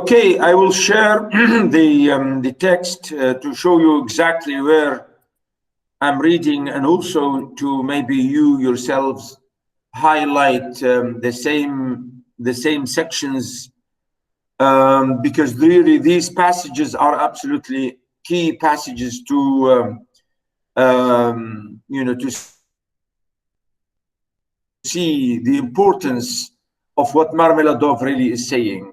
Okay, I will share the text to show you exactly where I'm reading, and also to maybe you yourselves highlight the same sections, because really these passages are absolutely key passages to to see the importance of what Marmeladov really is saying.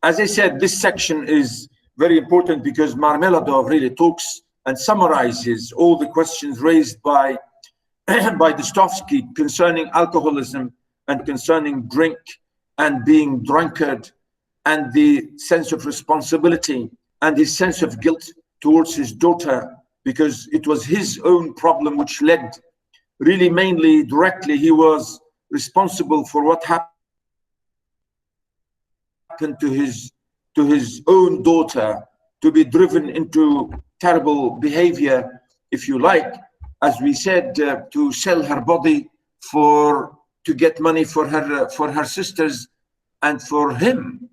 As I said, this section is very important because Marmeladov really talks and summarizes all the questions raised by by Dostoevsky concerning alcoholism and concerning drink and being drunkard, and the sense of responsibility and his sense of guilt towards his daughter, because it was his own problem which led, really mainly directly, he was responsible for what happened to his own daughter, to be driven into terrible behavior, if you like, as we said, to sell her body to get money for her sisters and for him,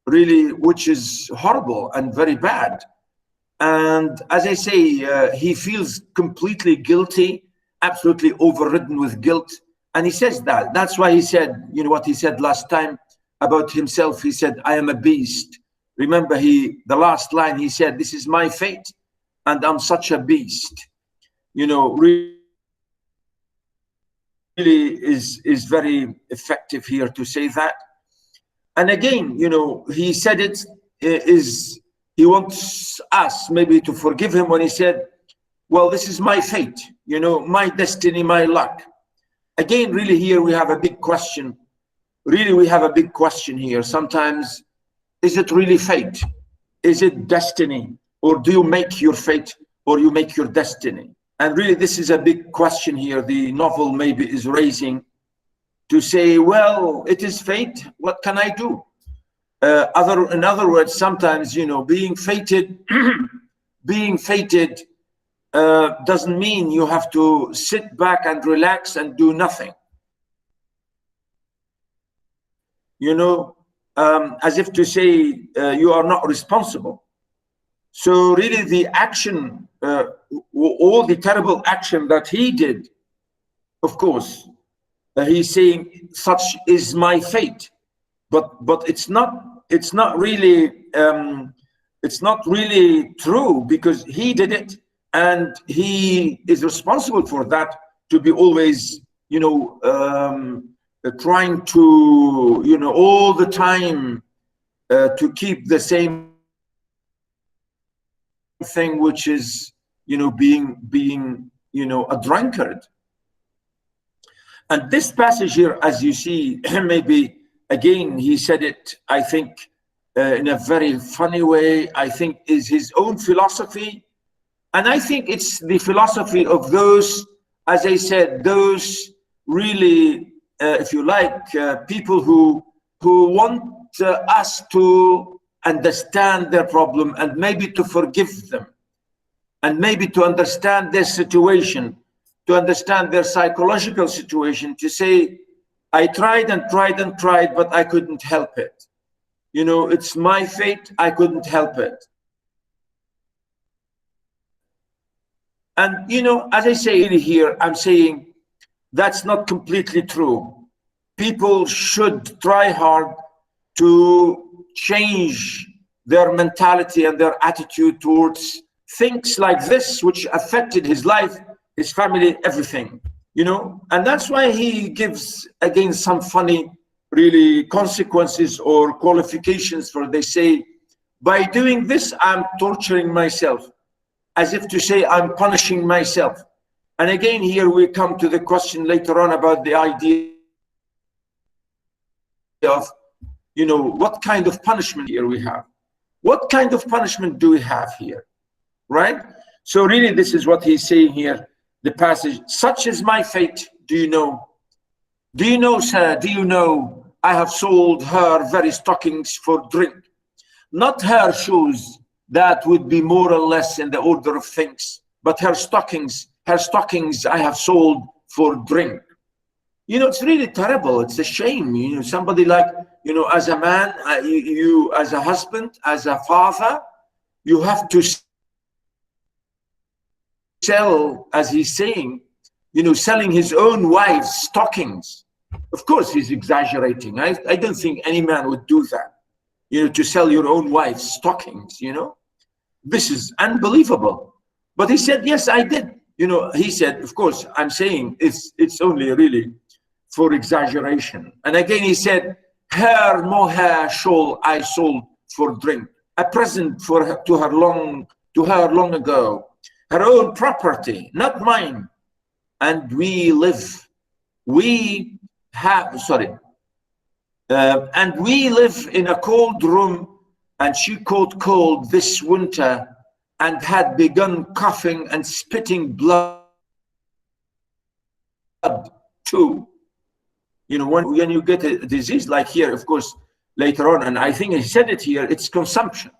really, which is horrible and very bad. And as I say, he feels completely guilty, absolutely overridden with guilt. And he says that. That's why he said, you know what he said last time about himself. He said, I am a beast. Remember, the last line he said, this is my fate, and I'm such a beast. You know, really is very effective here to say that. And again, you know, he said he wants us maybe to forgive him when he said, well, this is my fate, you know, my destiny, my luck. Again, really here we have a big question. Really, we have a big question here. Sometimes, is it really fate? Is it destiny? Or do you make your fate, or you make your destiny? And really, this is a big question here. The novel maybe is raising to say, well, it is fate. What can I do? In other words, sometimes, you know, being fated, doesn't mean you have to sit back and relax and do nothing. You know, as if to say you are not responsible. So really the action, all the terrible action that he did, of course, he's saying such is my fate, but it's not really true, because he did it and he is responsible for that, to be always, you know, trying to, you know, all the time to keep the same thing, which is, you know, being you know, a drunkard. And this passage here, as you see, maybe again he said it, I think, in a very funny way. I think is his own philosophy, and I think it's the philosophy of those, as I said, those really, if you like, people who want us to understand their problem, and maybe to forgive them, and maybe to understand their situation, to understand their psychological situation, to say, I tried and tried and tried, but I couldn't help it. You know, it's my fate, I couldn't help it. And, you know, as I say here, I'm saying that's not completely true. People should try hard to change their mentality and their attitude towards things like this, which affected his life, his family, everything, you know. And that's why he gives, again, some funny, really, consequences or qualifications for, they say, by doing this, I'm torturing myself, as if to say I'm punishing myself. And again, here we come to the question later on about the idea of, you know, what kind of punishment here we have. What kind of punishment do we have here, right? So really, this is what he's saying here, the passage, such is my fate, do you know? Do you know, sir, do you know, I have sold her very stockings for drink. Not her shoes, that would be more or less in the order of things, but her stockings I have sold for drink. You know, it's really terrible. It's a shame. You know, somebody like you know, as a man, you as a husband, as a father, you have to sell, as he's saying, you know, selling his own wife's stockings. Of course, he's exaggerating. I don't think any man would do that, you know, to sell your own wife's stockings, you know. This is unbelievable. But he said, yes, I did. You know, he said, of course, I'm saying it's only really for exaggeration. And again, he said, her mohair shawl I sold for drink, a present for her, to her long ago, her own property, not mine. And we live in a cold room, and she caught cold this winter and had begun coughing and spitting blood too. You know, when you get a disease like here, of course, later on, and I think he said it here, it's consumption.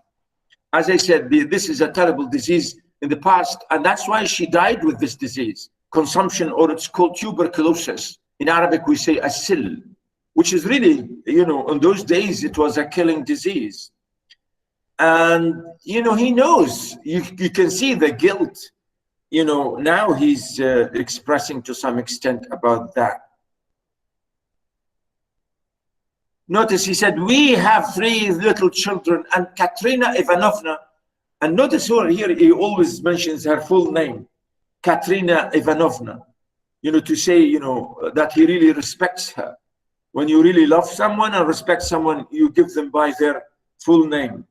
As I said, this is a terrible disease in the past, and that's why she died with this disease, consumption, or it's called tuberculosis. In Arabic, we say asil, which is really, you know, in those days, it was a killing disease. And, you know, he knows, you can see the guilt, you know, now he's expressing to some extent about that. Notice he said, we have 3 little children, and Katrina Ivanovna, and notice here he always mentions her full name, Katrina Ivanovna, you know, to say, you know, that he really respects her. When you really love someone and respect someone, you give them by their full name.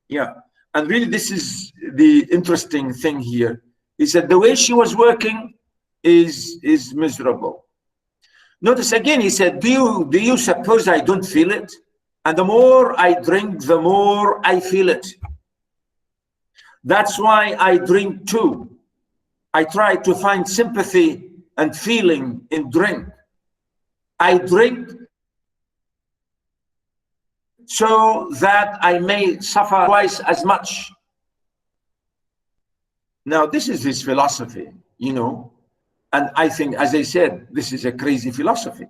Yeah, and really this is the interesting thing here. He said the way she was working is miserable. Notice again, he said, do you suppose I don't feel it? And the more I drink, the more I feel it. That's why I drink too. I try to find sympathy and feeling in drink. I drink so that I may suffer twice as much. Now, this is his philosophy, you know, and I think, as I said, this is a crazy philosophy,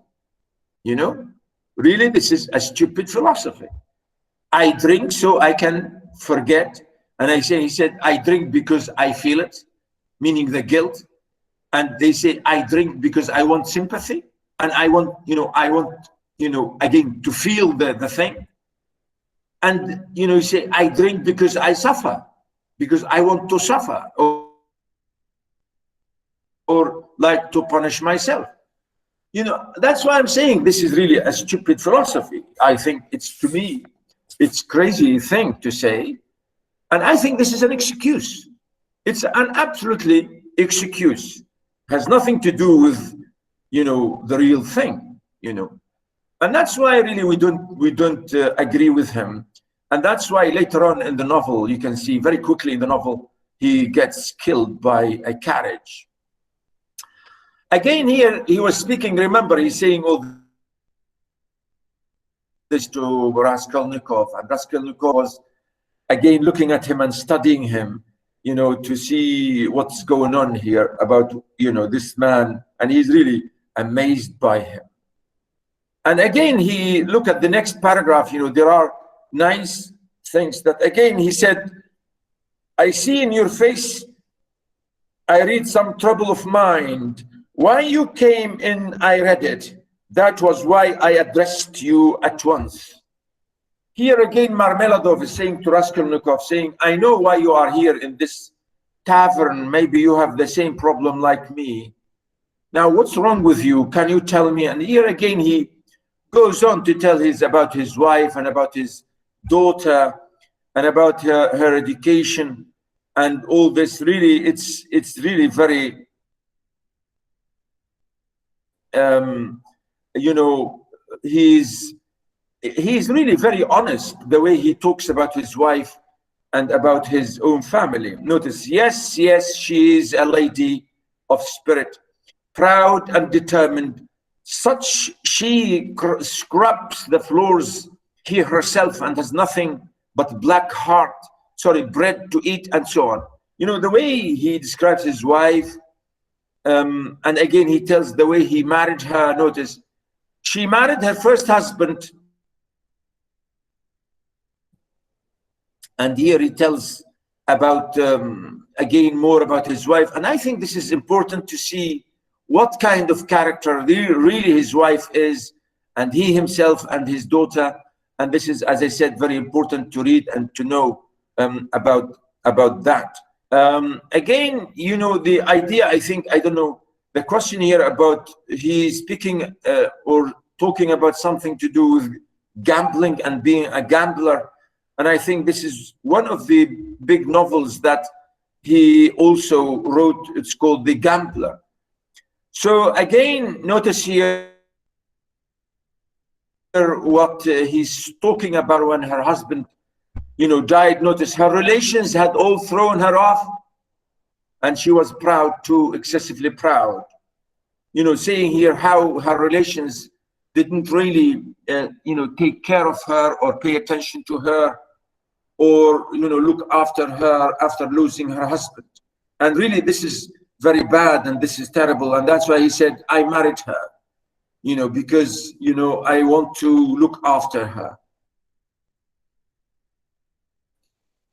you know, really, this is a stupid philosophy. I drink so I can forget. And he said, I drink because I feel it, meaning the guilt. And they say, I drink because I want sympathy. And I want, again, to feel the thing. And, you know, you say, I drink because I suffer, because I want to suffer, or like to punish myself. You know, that's why I'm saying this is really a stupid philosophy. I think it's, to me, it's crazy thing to say. And I think this is an excuse. It's an absolutely excuse. Has nothing to do with, you know, the real thing, you know. And that's why really we don't agree with him. And that's why later on in the novel, you can see very quickly in the novel, he gets killed by a carriage. Again, here he was speaking, remember, he's saying all this to Raskolnikov, and Raskolnikov was again looking at him and studying him, you know, to see what's going on here about, you know, this man, and he's really amazed by him. And again, he look at the next paragraph, you know, there are nice things that again, he said, I see in your face, I read some trouble of mind. Why you came in, I read it. That was why I addressed you at once. Here again, Marmeladov is saying to Raskolnikov, saying, I know why you are here in this tavern. Maybe you have the same problem like me. Now, what's wrong with you? Can you tell me? And here again, he goes on to tell about his wife and about his daughter and about her education and all this. Really, it's really very, you know, he's really very honest the way he talks about his wife and about his own family. Notice, yes, she is a lady of spirit, proud and determined. Such she scrubs the floors here herself and has nothing but bread to eat and so on. You know, the way he describes his wife, and again, he tells the way he married her. Notice, she married her first husband And here he tells about, again, more about his wife. And I think this is important to see what kind of character really his wife is, and he himself and his daughter. And this is, as I said, very important to read and to know about that. Again, you know, the idea, I think, I don't know, the question here about he's speaking or talking about something to do with gambling and being a gambler. And I think this is one of the big novels that he also wrote. It's called The Gambler. So again, notice here what he's talking about when her husband, you know, died. Notice her relations had all thrown her off, and she was proud, too excessively proud. You know, saying here how her relations didn't really, you know, take care of her or pay attention to her, or, you know, look after her after losing her husband. And really, this is very bad, and this is terrible. And that's why he said, I married her, you know, because, you know, I want to look after her.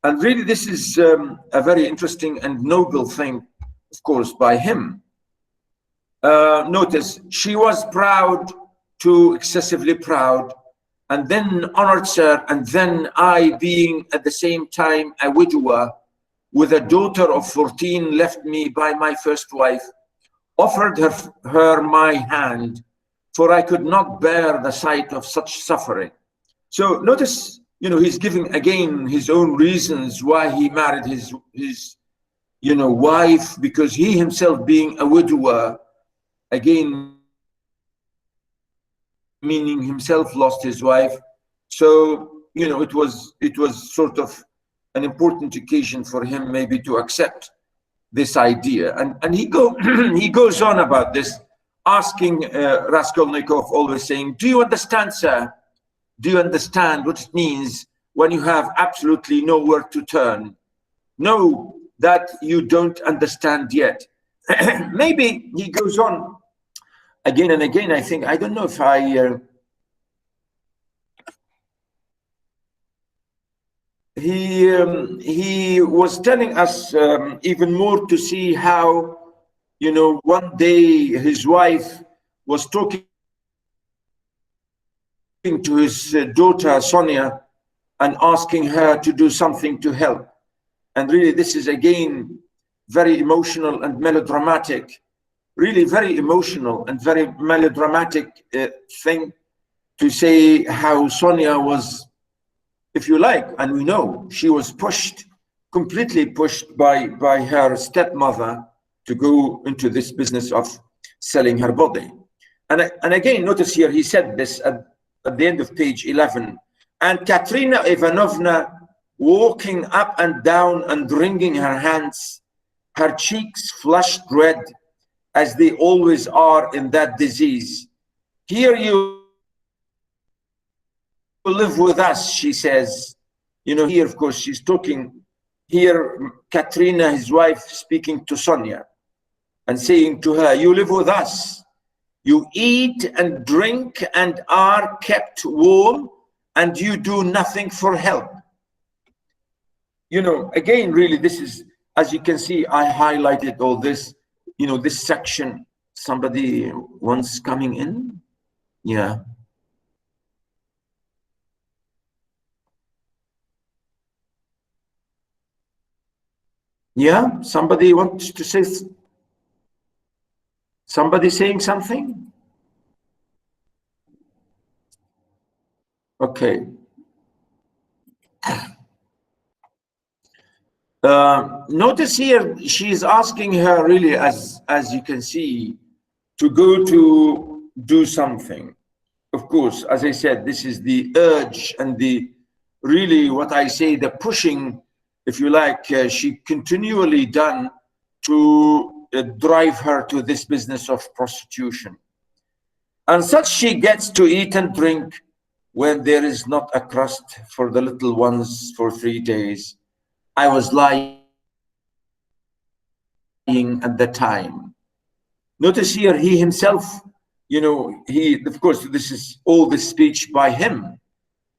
And really, this is a very interesting and noble thing, of course, by him. Notice, she was proud, too excessively proud, and then honored her, and then I, being at the same time a widower with a daughter of 14 left me by my first wife, offered her my hand, for I could not bear the sight of such suffering. So notice, you know, he's giving again his own reasons why he married his you know, wife, because he himself, being a widower, again, meaning himself lost his wife. So, you know, it was sort of an important occasion for him maybe to accept this idea. And he goes on about this, asking Raskolnikov, always saying, do you understand, sir? Do you understand what it means when you have absolutely nowhere to turn? No, that you don't understand yet. Maybe he goes on again and again. I think, I don't know if he was telling us even more to see how, you know, one day his wife was talking to his daughter Sonia and asking her to do something to help. And really, this is again very emotional and melodramatic, really very emotional and very melodramatic thing to say how Sonia was, if you like, and we know she was pushed, completely pushed by her stepmother to go into this business of selling her body. And again, notice here, he said this at the end of page 11, and Katerina Ivanovna, walking up and down and wringing her hands, her cheeks flushed red, as they always are in that disease. Here you live with us, she says. You know, here, of course, she's talking, here, Katerina, his wife, speaking to Sonia and saying to her, you live with us. You eat and drink and are kept warm, and you do nothing for help. You know, again, really, this is, as you can see, I highlighted all this, you know, this section. Somebody once coming in? Yeah. Yeah, somebody wants to say, somebody saying something? Okay. Notice here, she's asking her really, as you can see, to go to do something. Of course, as I said, this is the urge and the really what I say, the pushing, if you like, she continually done to drive her to this business of prostitution. And such she gets to eat and drink when there is not a crust for the little ones for 3 days. I was lying at the time. Notice here, he himself, you know, he, of course, this is all this speech by him.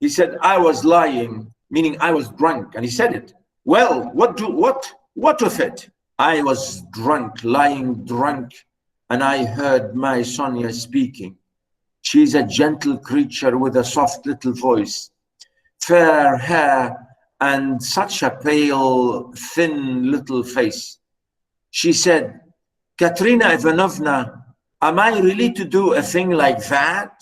He said, I was lying meaning I was drunk. And he said it. Well, what of it? I was drunk, lying drunk, and I heard my Sonia speaking. She's a gentle creature with a soft little voice, fair hair, and such a pale, thin little face. She said, Katerina Ivanovna, am I really to do a thing like that?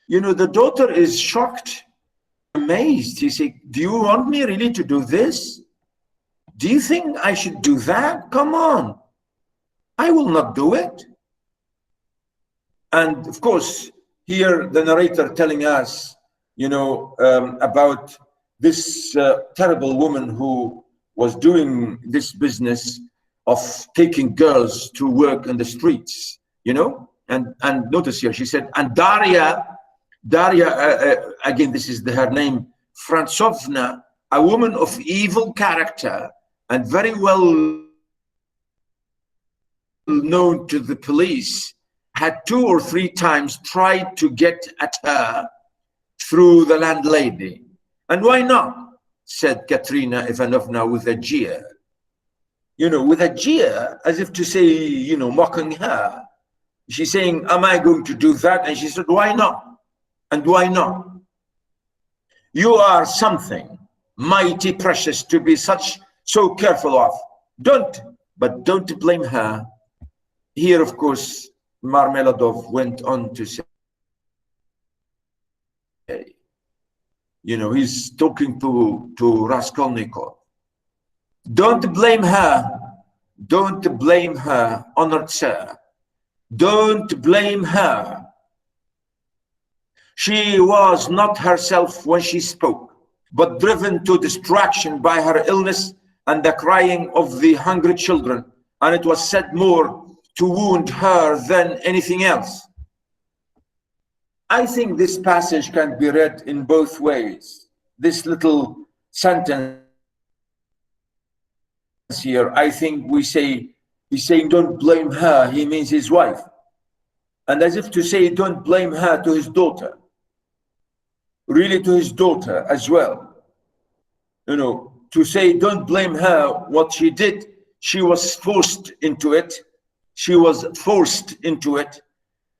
You know, the daughter is shocked, amazed. He said, do you want me really to do this? Do you think I should do that? Come on. I will not do it. And of course, here the narrator telling us, you know, about this terrible woman who was doing this business of taking girls to work in the streets, you know, and notice here, she said, and Daria, again, this is her name, Frantsovna, a woman of evil character and very well known to the police, had 2 or 3 times tried to get at her through the landlady. And why not? Said Katerina Ivanovna with a jeer. You know, with a jeer, as if to say, you know, mocking her. She's saying, am I going to do that? And she said, why not? And why not? You are something mighty precious to be so careful of. But don't blame her. Here, of course, Marmeladov went on to say, you know, he's talking to Raskolnikov. Don't blame her. Don't blame her, honored sir. Don't blame her. She was not herself when she spoke, but driven to distraction by her illness and the crying of the hungry children. And it was said more to wound her than anything else. I think this passage can be read in both ways. This little sentence here, I think we say, he's saying don't blame her, he means his wife. And as if to say don't blame her to his daughter. Really to his daughter as well. You know, to say don't blame her, what she did, she was forced into it. She was forced into it.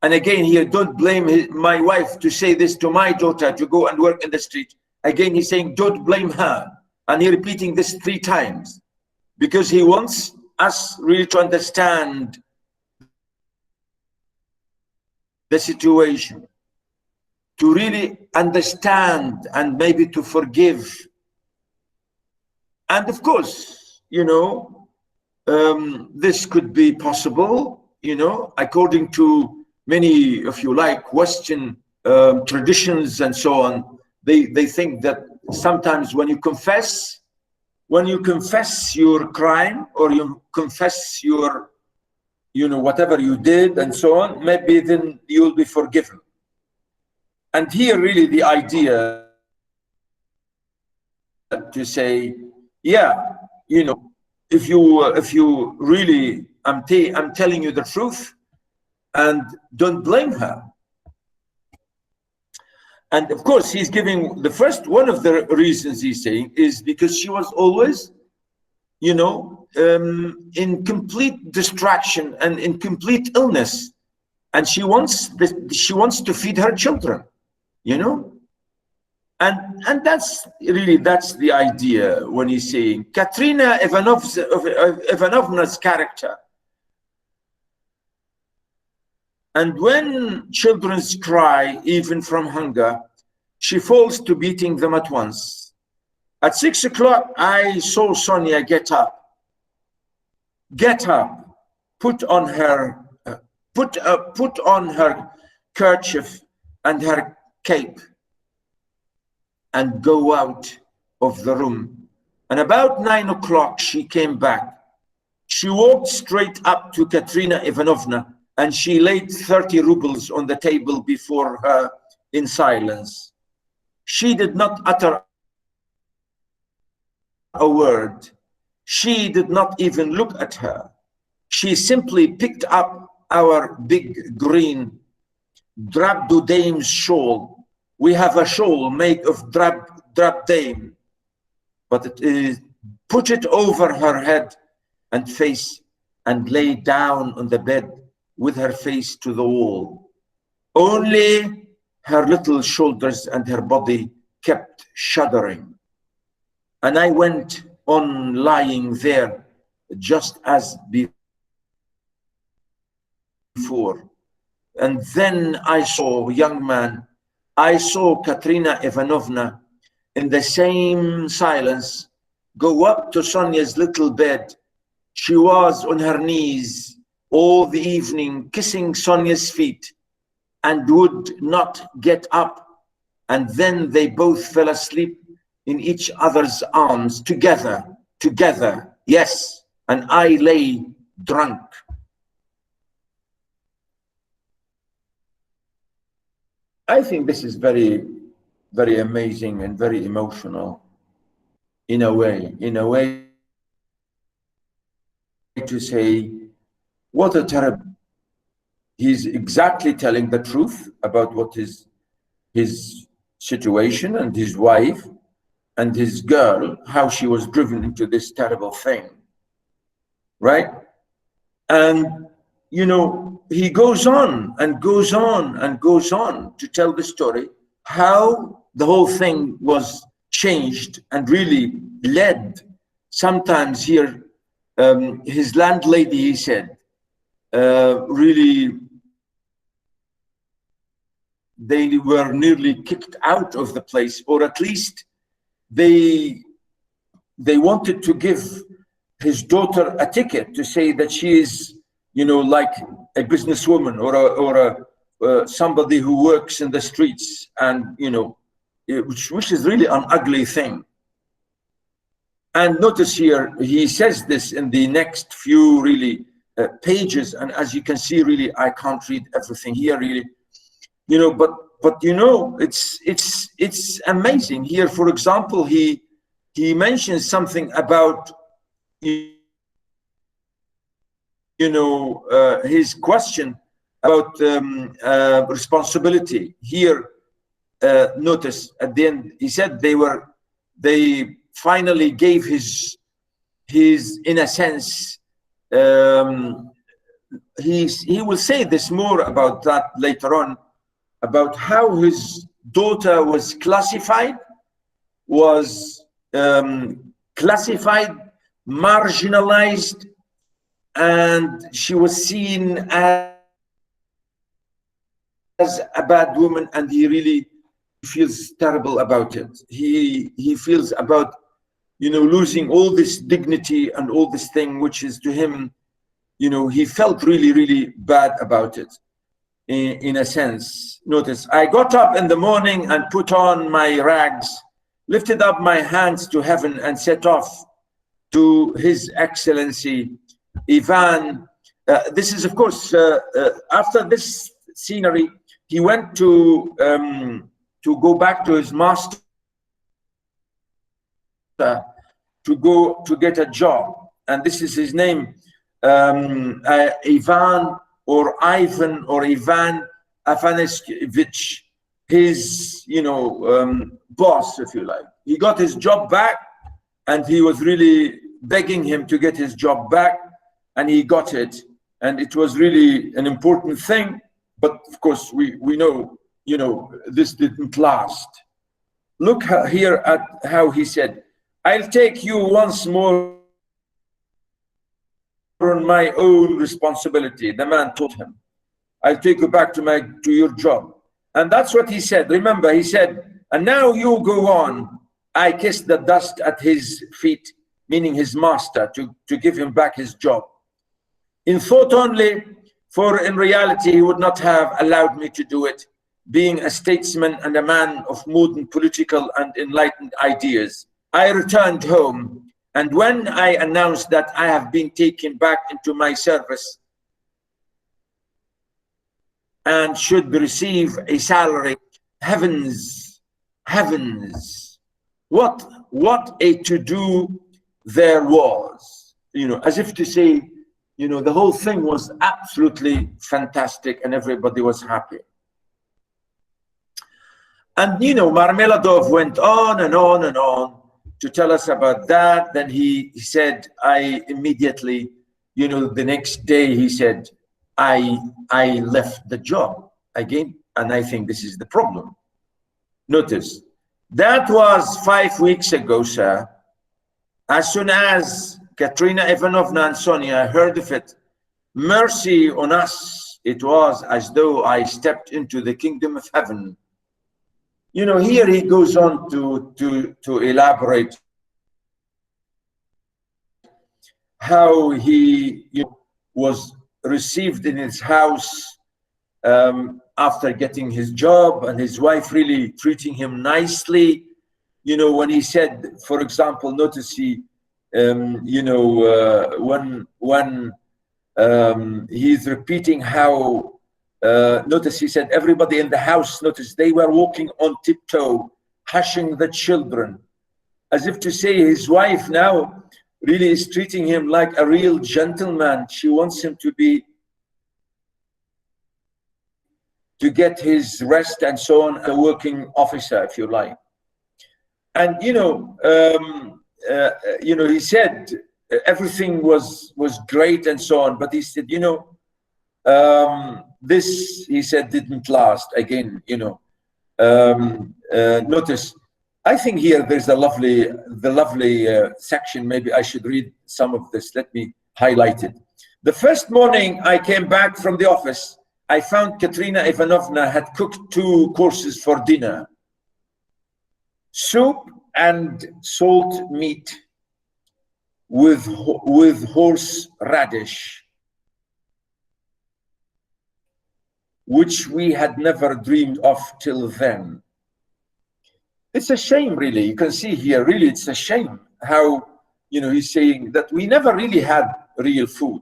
And again here, don't blame my wife to say this to my daughter to go and work in the street. Again, he's saying, don't blame her. And he's repeating this 3 times because he wants us really to understand the situation, to really understand and maybe to forgive. And of course, you know, this could be possible, you know, according to many, if you like, Western traditions and so on. They think that sometimes when you confess your crime or you confess your, you know, whatever you did and so on, maybe then you'll be forgiven. And here really the idea to say, yeah, you know, if you really, I'm telling you the truth, and don't blame her. And of course, he's giving the first one of the reasons he's saying is because she was always, you know, in complete distraction and in complete illness, and she wants to feed her children, you know. And that's really, that's the idea when he's saying Katerina Ivanovna's character. And when children cry, even from hunger, she falls to beating them at once. At 6 o'clock, I saw Sonia get up, put on her kerchief and her cape, and go out of the room. And about 9 o'clock, she came back. She walked straight up to Katerina Ivanovna, and she laid 30 rubles on the table before her in silence. She did not utter a word. She did not even look at her. She simply picked up our big green Drabdudaim's shawl. We have a shawl made of Drabdudaim, but it is, put it over her head and face and lay down on the bed with her face to the wall. Only her little shoulders and her body kept shuddering. And I went on lying there just as before. And then I saw, young man, I saw Katerina Ivanovna in the same silence go up to Sonia's little bed. She was on her knees all the evening kissing Sonia's feet and would not get up. And then they both fell asleep in each other's arms together, yes. And I lay drunk. I think this is very, very amazing and very emotional in a way to say, what a terrible. He's exactly telling the truth about what is his situation and his wife and his girl, how she was driven into this terrible thing, right? And, you know, he goes on and goes on and goes on to tell the story, how the whole thing was changed and really led. Sometimes here, his landlady, he said, really, they were nearly kicked out of the place, or at least they wanted to give his daughter a ticket to say that she is, you know, like a businesswoman or somebody who works in the streets, and, you know, which is really an ugly thing. And notice here, he says this in the next few really pages, and as you can see, really, I can't read everything here, really, you know, but you know, it's amazing. Here, for example, he mentions something about, you know, his question about responsibility. Here, notice at the end, he said they finally gave his in a sense, he will say this more about that later on, about how his daughter was classified, marginalized, and she was seen as a bad woman, and he really feels terrible about it. He feels about, you know, losing all this dignity and all this thing, which is to him, you know, he felt really, really bad about it. In a sense, notice, I got up in the morning and put on my rags, lifted up my hands to heaven, and set off to His Excellency Ivan. This is, of course, after this scenery, he went to go back to his master, to go to get a job, and this is his name, Ivan or Ivan or Ivan Afanasievich, his, you know, boss, if you like. He got his job back, and he was really begging him to get his job back, and he got it, and it was really an important thing. But of course, we know, you know, this didn't last. Look here at how he said, I'll take you once more on my own responsibility. The man told him, I'll take you back to your job. And that's what he said. Remember, he said, and now you go on. I kissed the dust at his feet, meaning his master, to give him back his job. In thought only, for in reality, he would not have allowed me to do it, being a statesman and a man of modern political and enlightened ideas. I returned home, and when I announced that I have been taken back into my service and should receive a salary, heavens, what a to-do there was, you know, as if to say, you know, the whole thing was absolutely fantastic and everybody was happy. And, you know, Marmeladov went on and on and on to tell us about that. Then he said, I immediately, you know, the next day he said, I left the job again. And I think this is the problem. Notice, that was 5 weeks ago, sir. As soon as Katerina Ivanovna and Sonia heard of it, mercy on us, it was as though I stepped into the kingdom of heaven. You know, here he goes on to elaborate how he, you know, was received in his house after getting his job, and his wife really treating him nicely. You know, when he said, for example, notice he, you know, when he's repeating how, notice he said, everybody in the house, notice they were walking on tiptoe, hushing the children, as if to say his wife now really is treating him like a real gentleman. She wants him to get his rest and so on, a working officer, if you like. And, you know, he said everything was great and so on, but he said, you know, this, he said, didn't last. Again, you know, notice, I think here there's the lovely section. Maybe I should read some of this. Let me highlight it. The first morning I came back from the office, I found Katerina Ivanovna had cooked 2 courses for dinner. Soup and salt meat with horseradish, which we had never dreamed of till then. It's a shame, really. You can see here, really, it's a shame how, you know, he's saying that we never really had real food.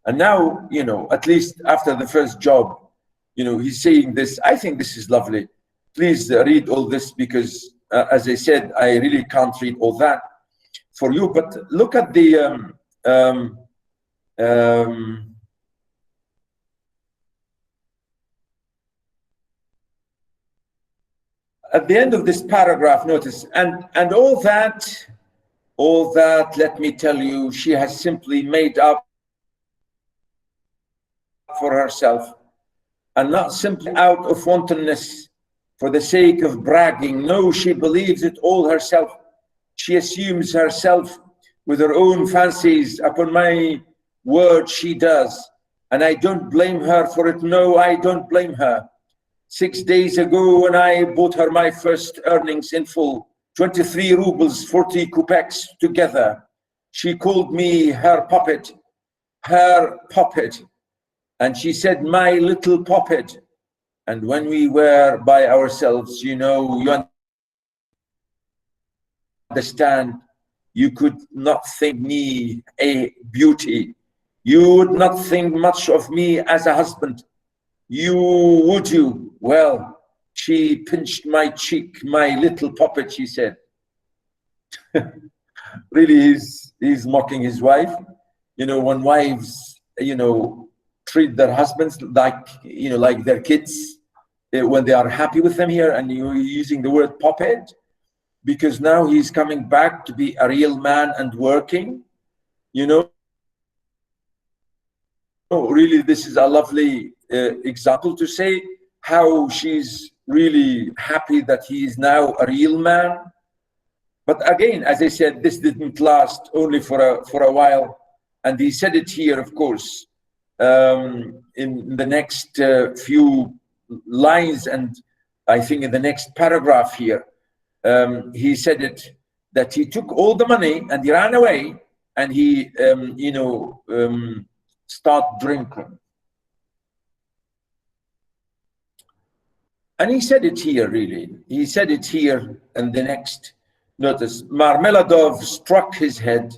And now, you know, at least after the first job, you know, he's saying this. I think this is lovely. Please read all this, because as I said, I really can't read all that for you. But look at the at the end of this paragraph, notice, and all that, let me tell you, she has simply made up for herself, and not simply out of wantonness for the sake of bragging. No, she believes it all herself. She assumes herself with her own fancies. Upon my word, she does. And I don't blame her for it. No, I don't blame her. 6 days ago, when I bought her my first earnings in full, 23 rubles, 40 kopecks together, she called me her puppet. And she said, my little puppet. And when we were by ourselves, you know, you understand, you could not think me a beauty. You would not think much of me as a husband. Would you? Well, she pinched my cheek, my little puppet, she said. Really, he's mocking his wife. You know, when wives, you know, treat their husbands like, you know, like their kids, when they are happy with them here, and you're using the word puppet, because now he's coming back to be a real man and working, you know. Oh, really, this is a lovely example to say how she's really happy that he is now a real man. But again, as I said, this didn't last only for a while. And he said it here, of course, in the next few lines, and I think in the next paragraph here, he said it, that he took all the money and he ran away, and he, you know, start drinking. And he said it here, really. He said it here in the next, notice, Marmeladov struck his head,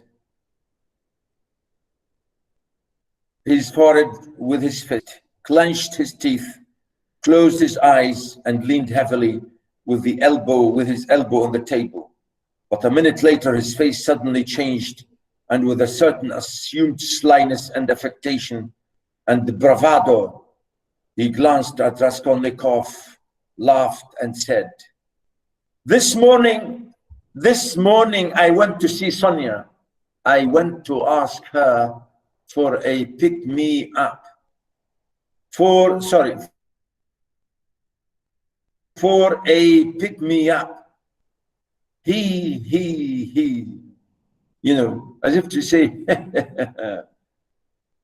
his forehead with his fist, clenched his teeth, closed his eyes, and leaned heavily with his elbow on the table. But a minute later, his face suddenly changed, and with a certain assumed slyness and affectation and bravado, he glanced at Raskolnikov laughed and said, this morning I went to see Sonia. I went to ask her for a pick-me-up. For a pick-me-up. He, you know, as if to say,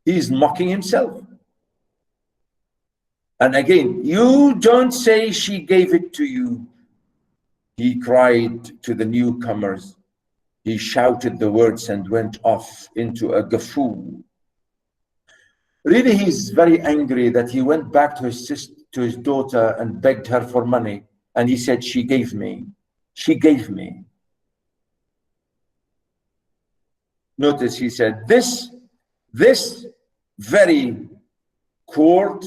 he's mocking himself. And again, you don't say she gave it to you. He cried to the newcomers. He shouted the words and went off into a guffaw. Really, he's very angry that he went back to his sister, to his daughter, and begged her for money. And he said, she gave me. She gave me. Notice he said, this very court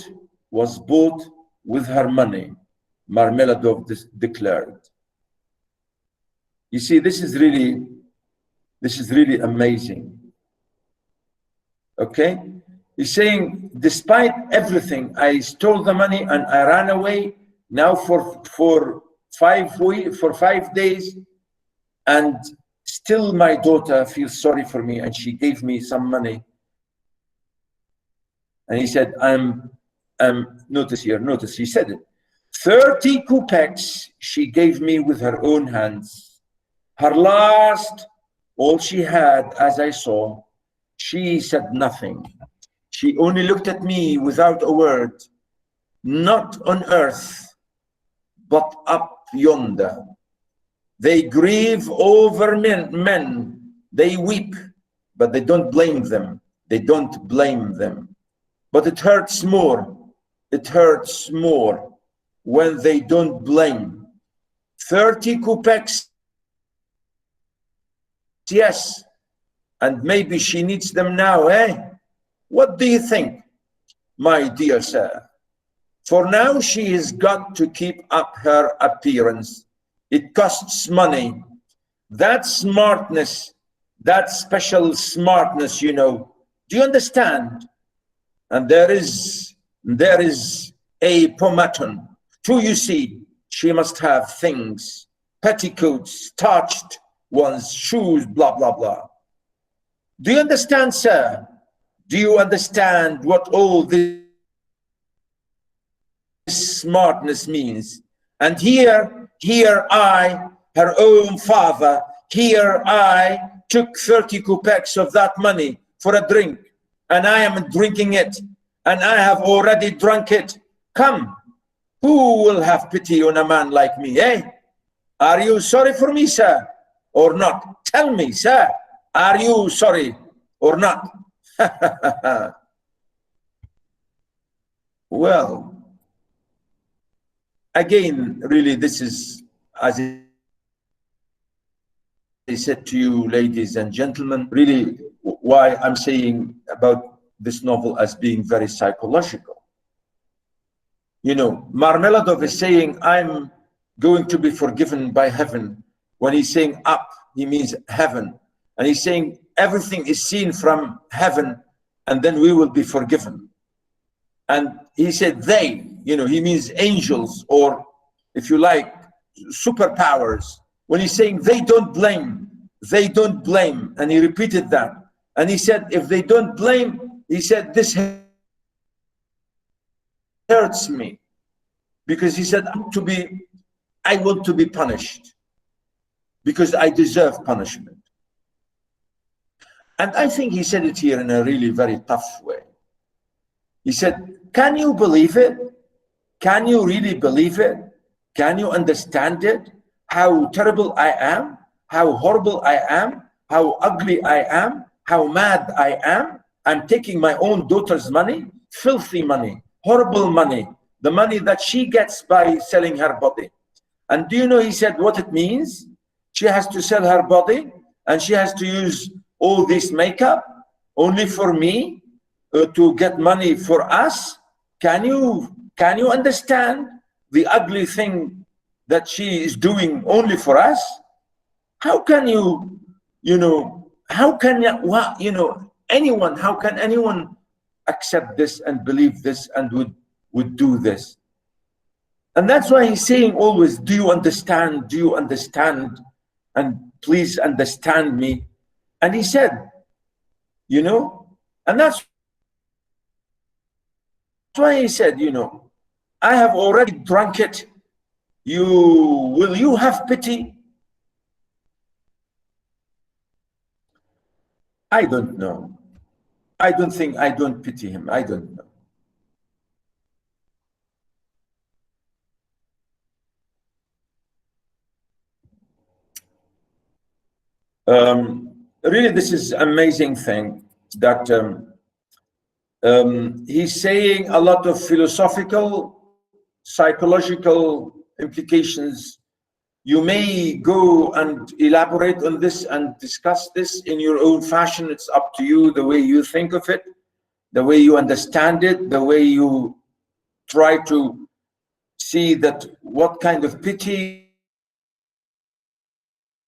was bought with her money, Marmeladov declared. You see, this is really amazing. Okay? He's saying, despite everything, I stole the money and I ran away now for 5 days, and still my daughter feels sorry for me and she gave me some money. And he said, notice he said it, 30 kopecks she gave me with her own hands. Her last, all she had, as I saw, she said nothing. She only looked at me without a word, not on earth, but up yonder. They grieve over men. They weep, but they don't blame them. They don't blame them. But it hurts more. It hurts more when they don't blame. 30 kopecks, yes, and maybe she needs them now, eh? What do you think, my dear sir? For now, she has got to keep up her appearance. It costs money. That smartness, that special smartness, you know, do you understand? And there is a pomatum. Too, you see, she must have things, petticoats, starched ones, shoes, blah, blah, blah. Do you understand, sir? Do you understand what all this smartness means? And here I, her own father, here I took 30 kopecks of that money for a drink, and I am drinking it, and I have already drunk it. Come, who will have pity on a man like me, eh? Are you sorry for me, sir, or not? Tell me, sir, are you sorry or not? Well, again, really, this is, as I said to you, ladies and gentlemen, really why I'm saying about this novel as being very psychological. You know, Marmeladov is saying, I'm going to be forgiven by heaven. When he's saying up, he means heaven. And he's saying everything is seen from heaven, and then we will be forgiven. And he said they, you know, he means angels, or if you like, superpowers. When he's saying they don't blame, and he repeated that. And he said, if they don't blame, he said, this hurts me. Because he said, I want to be punished, because I deserve punishment. And I think he said it here in a really very tough way. He said, can you believe it? Can you really believe it? Can you understand it? How terrible I am, how horrible I am, how ugly I am, how mad I am. I'm taking my own daughter's money, filthy money, horrible money, the money that she gets by selling her body. And do you know, he said, what it means? She has to sell her body, and she has to use all this makeup only for me, to get money for us. Can you understand the ugly thing that she is doing only for us? How can you know, how can you know, anyone, how can anyone accept this and believe this and would do this? And that's why he's saying always, do you understand? Do you understand? And please understand me. And he said, you know, and that's why he said, you know, I have already drunk it. Will you have pity? I don't know. I don't pity him. I don't know. Really, this is amazing thing that he's saying a lot of philosophical, psychological implications. You may go and elaborate on this and discuss this in your own fashion. It's up to you, the way you think of it, the way you understand it, the way you try to see that what kind of pity,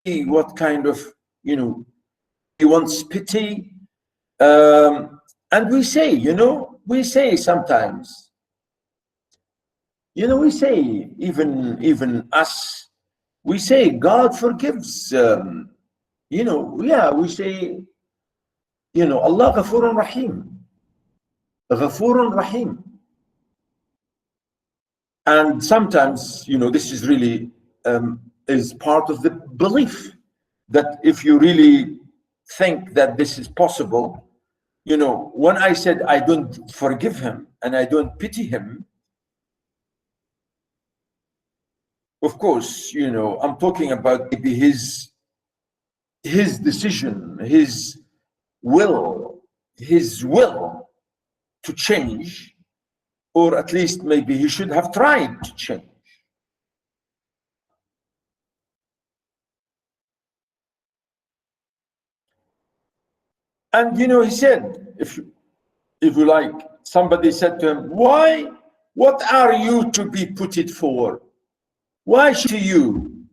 what kind of, you know, he wants pity. And we say, you know, we say sometimes, you know, we say, even us, we say God forgives, you know, yeah, we say, you know, Allah Ghafurun Rahim, Ghafurun Rahim. And sometimes, you know, this is really is part of the belief that if you really think that this is possible, you know, when I said I don't forgive him and I don't pity him, of course, you know, I'm talking about maybe his decision, his will to change, or at least maybe he should have tried to change. And you know, he said, if you like, somebody said to him, why, what are you to be pitied for? Why should you?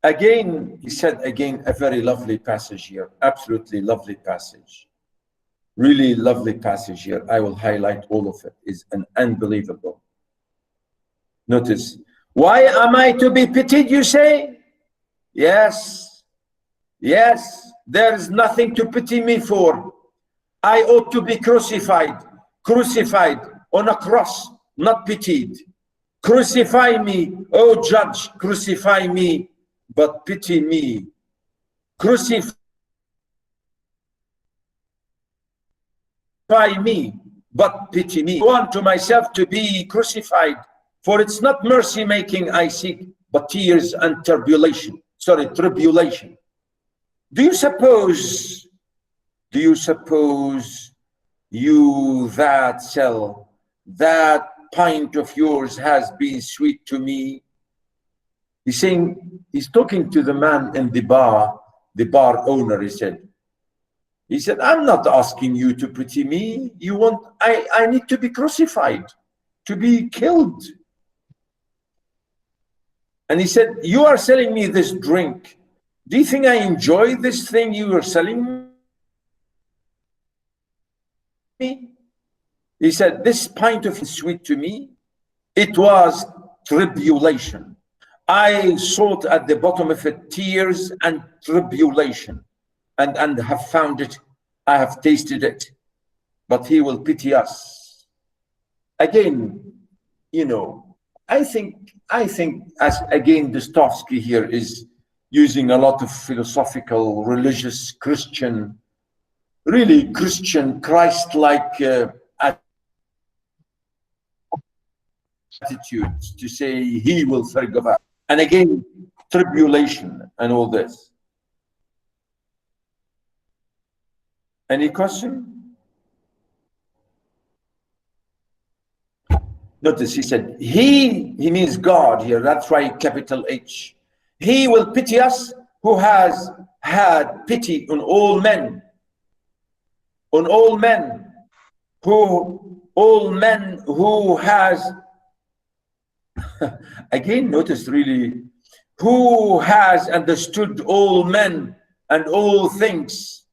Again, he said again, a very lovely passage here, absolutely lovely passage. Really lovely passage here. I will highlight all of it. It's an unbelievable. Notice, why am I to be pitied, you say? Yes, yes, there is nothing to pity me for. I ought to be crucified on a cross, not pitied. Crucify me, oh judge, crucify me, but pity me. Crucify me, but pity me. I want to myself to be crucified, for it's not mercy making I seek, but tears and tribulation. Sorry, tribulation. Do you suppose you that sell, that pint of yours has been sweet to me? He's saying, he's talking to the man in the bar owner. He said, I'm not asking you to pity me. You want, I need to be crucified, to be killed. And he said, you are selling me this drink. Do you think I enjoy this thing you are selling me? He said, this pint of sweet to me, it was tribulation. I sought at the bottom of it tears and tribulation, and have found it. I have tasted it, but he will pity us. Again, you know, I think as again Dostoevsky here is using a lot of philosophical, religious, Christian, really Christian, Christ-like attitudes to say he will forgive us. And again, tribulation and all this. Any question? Notice he said, he means God here. That's why capital H. He will pity us who has had pity on all men. On all men who has again, notice really, who has understood all men and all things,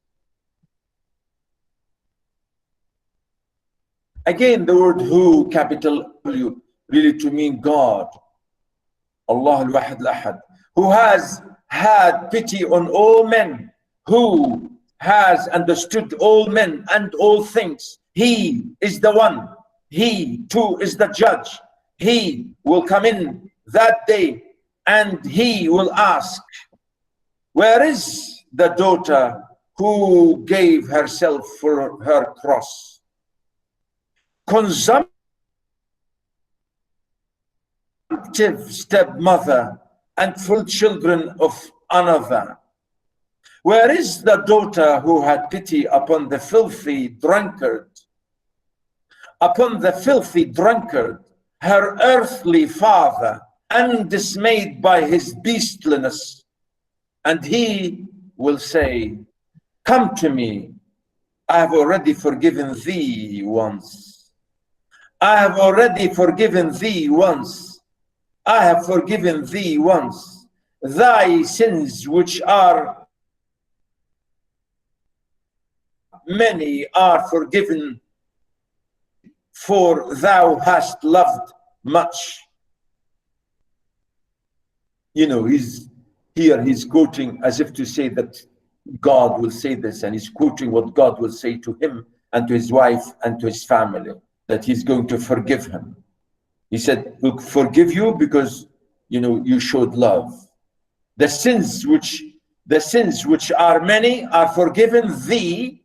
Again, the word who, capital W, really to mean God. Allah al-Wahid al-Ahad, who has had pity on all men, who has understood all men and all things. He is the one. He too is the judge. He will come in that day and he will ask, where is the daughter who gave herself for her cross? Consumptive stepmother and full children of another. Where is the daughter who had pity upon the filthy drunkard? Upon the filthy drunkard, her earthly father, undismayed by his beastliness. And he will say, come to me, I have already forgiven thee once. I have already forgiven thee once. I have forgiven thee once. Thy sins, which are many, are forgiven, for thou hast loved much. You know, he's quoting as if to say that God will say this, and he's quoting what God will say to him and to his wife and to his family, that he's going to forgive him. He said, we'll forgive you because, you know, you showed love. The sins which are many are forgiven thee,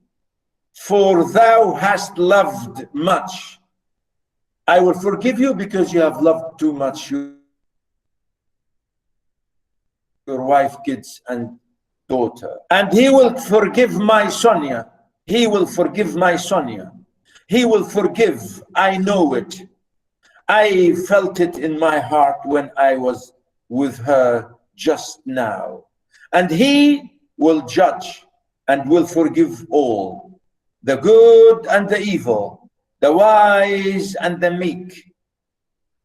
for thou hast loved much. I will forgive you because you have loved too much your wife, kids, and daughter. And he will forgive my Sonia. He will forgive my Sonia. He will forgive. I know it. I felt it in my heart when I was with her just now. And he will judge and will forgive all, the good and the evil, the wise and the meek.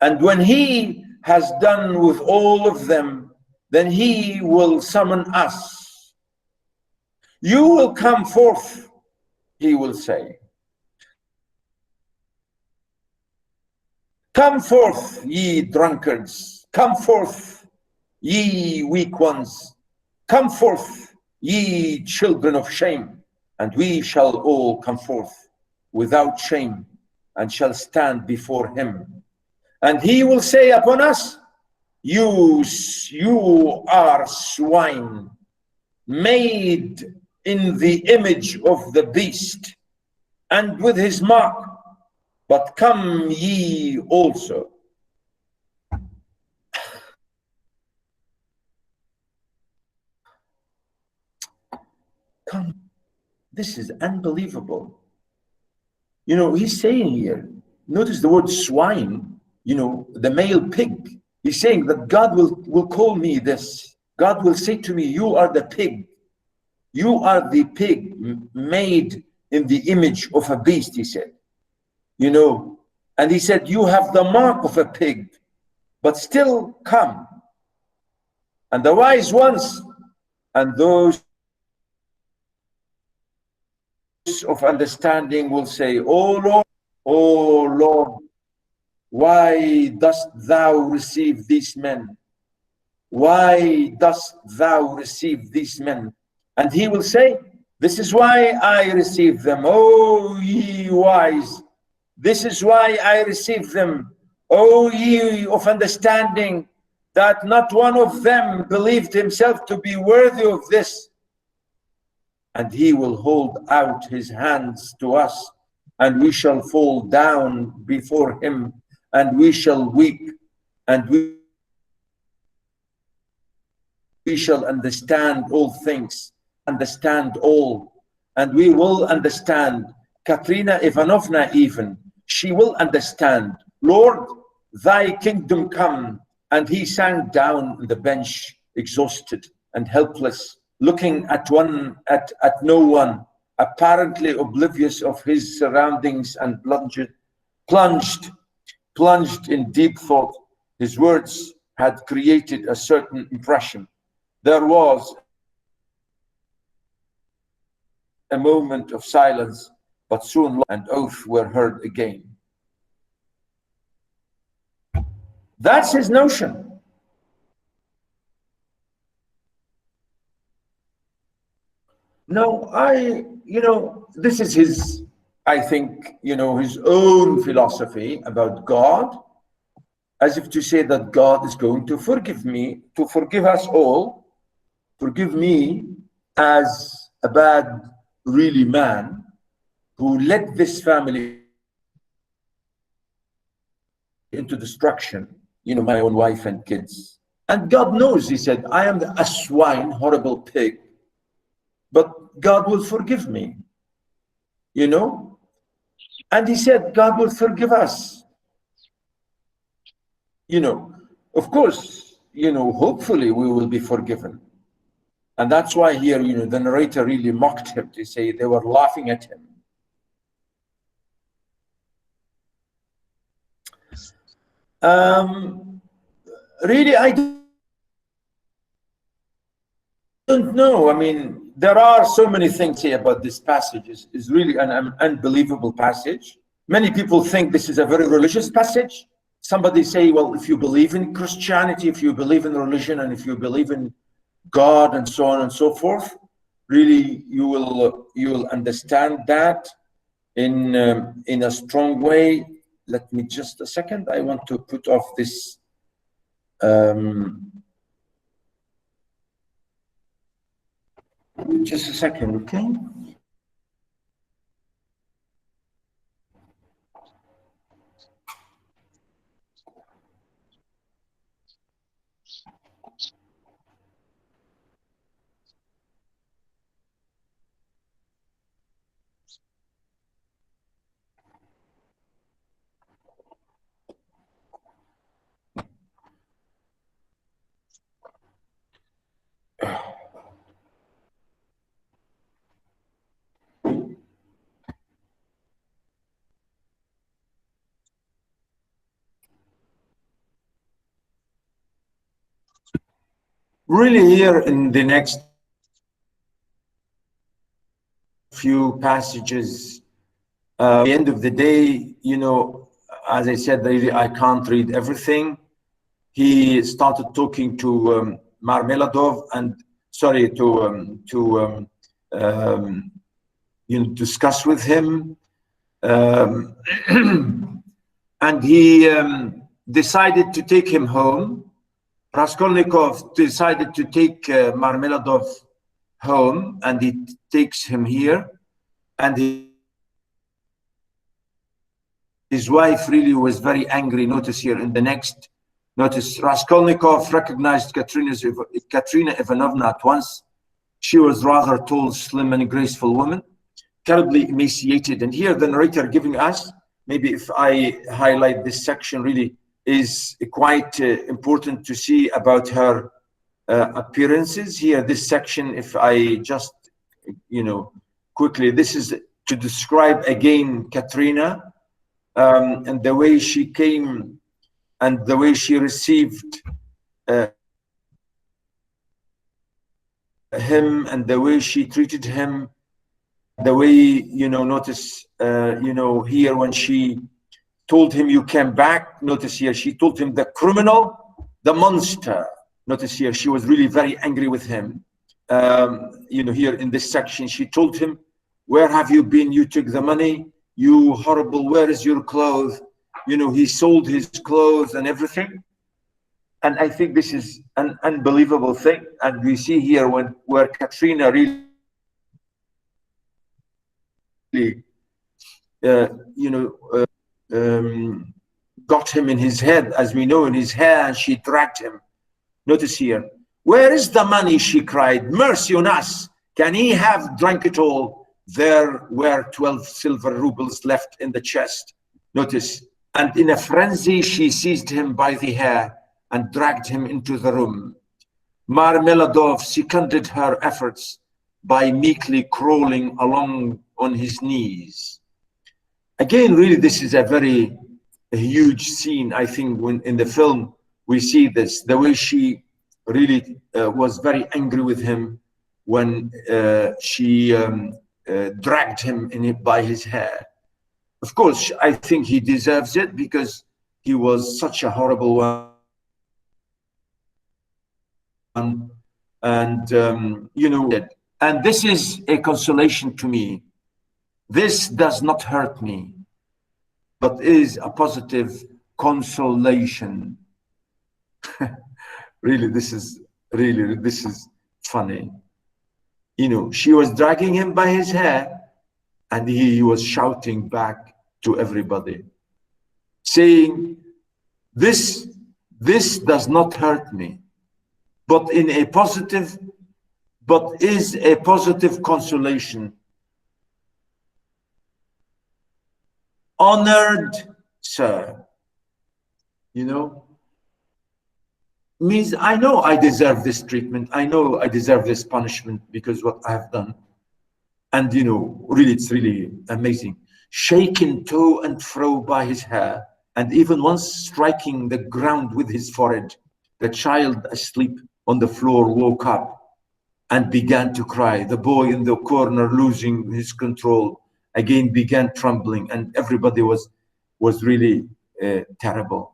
And when he has done with all of them, then he will summon us. You will come forth, he will say. Come forth, ye drunkards. Come forth, ye weak ones. Come forth, ye children of shame. And we shall all come forth without shame and shall stand before him. And he will say upon us, you are swine, made in the image of the beast and with his mark, but come ye also. Come. This is unbelievable. You know, he's saying here, notice the word swine, you know, the male pig. He's saying that God will call me this. God will say to me, you are the pig. You are the pig made in the image of a beast, he said. You know, and he said, you have the mark of a pig, but still come. And the wise ones and those of understanding will say, oh Lord, why dost thou receive these men? Why dost thou receive these men? And he will say, this is why I receive them, O ye wise. This is why I receive them, O ye of understanding, that not one of them believed himself to be worthy of this. And he will hold out his hands to us, and we shall fall down before him, and we shall weep, and we shall understand all things, understand all, and we will understand. Katerina Ivanovna even, she will understand. Lord, thy kingdom come. And he sank down on the bench, exhausted and helpless, looking at no one, apparently oblivious of his surroundings, and plunged in deep thought. His words had created a certain impression. There was a moment of silence, but soon and oath were heard again. That's his notion. No, this is his, I think, his own philosophy about God, as if to say that God is going to forgive me, to forgive us all, forgive me as a bad, really man who led this family into destruction, my own wife and kids. And God knows, he said, I am a swine, horrible pig, but God will forgive me, And he said, God will forgive us. Of course, hopefully we will be forgiven. And that's why here, the narrator really mocked him to say they were laughing at him. Really, I don't know. I mean, there are so many things here about this passage. It's really an unbelievable passage. Many people think this is a very religious passage. Somebody say, well, if you believe in Christianity, if you believe in religion, and if you believe in God and so on and so forth, really you will understand that in a strong way. Let me just a second. I want to put off this. Just a second, okay? Really, here in the next few passages, at the end of the day, as I said, really, I can't read everything. He started talking to Marmeladov and discuss with him, and he decided to take him home. Raskolnikov decided to take Marmeladov home, and he takes him here, and his wife really was very angry. Notice here in the next, Raskolnikov recognized Katerina Ivanovna at once. She was rather tall, slim, and graceful woman, terribly emaciated. And here the narrator giving us, maybe if I highlight this section, really is quite important to see about her appearances. Here, this section, if I just, quickly, this is to describe again Katerina and the way she came and the way she received him and the way she treated him, the way, notice, here when she told him you came back, notice here, she told him the criminal, the monster. Notice here, she was really very angry with him. Here in this section, she told him, where have you been? You took the money, you horrible, where is your clothes? He sold his clothes and everything. And I think this is an unbelievable thing. And we see here where Katerina really, got him in his head, as we know, in his hair, and she dragged him. Notice here, where is the money? She cried, mercy on us. Can he have drunk it all? There were 12 silver rubles left in the chest. Notice, and in a frenzy, she seized him by the hair and dragged him into the room. Marmeladov seconded her efforts by meekly crawling along on his knees. Again, really, this is a very huge scene. I think when in the film we see this, the way she really was very angry with him when she dragged him by his hair. Of course, I think he deserves it because he was such a horrible one. And, you know, and this is a consolation to me. This does not hurt me, but is a positive consolation. Really, this is funny. You know, she was dragging him by his hair and he was shouting back to everybody, saying, this does not hurt me, but in a positive, but is a positive consolation. Honored sir, you know, means I know I deserve this treatment. I know I deserve this punishment because what I have done. And, you know, really, it's really amazing. Shaken to and fro by his hair, and even once striking the ground with his forehead, the child asleep on the floor woke up and began to cry. The boy in the corner, losing his control, again began trembling, and everybody was really terrible.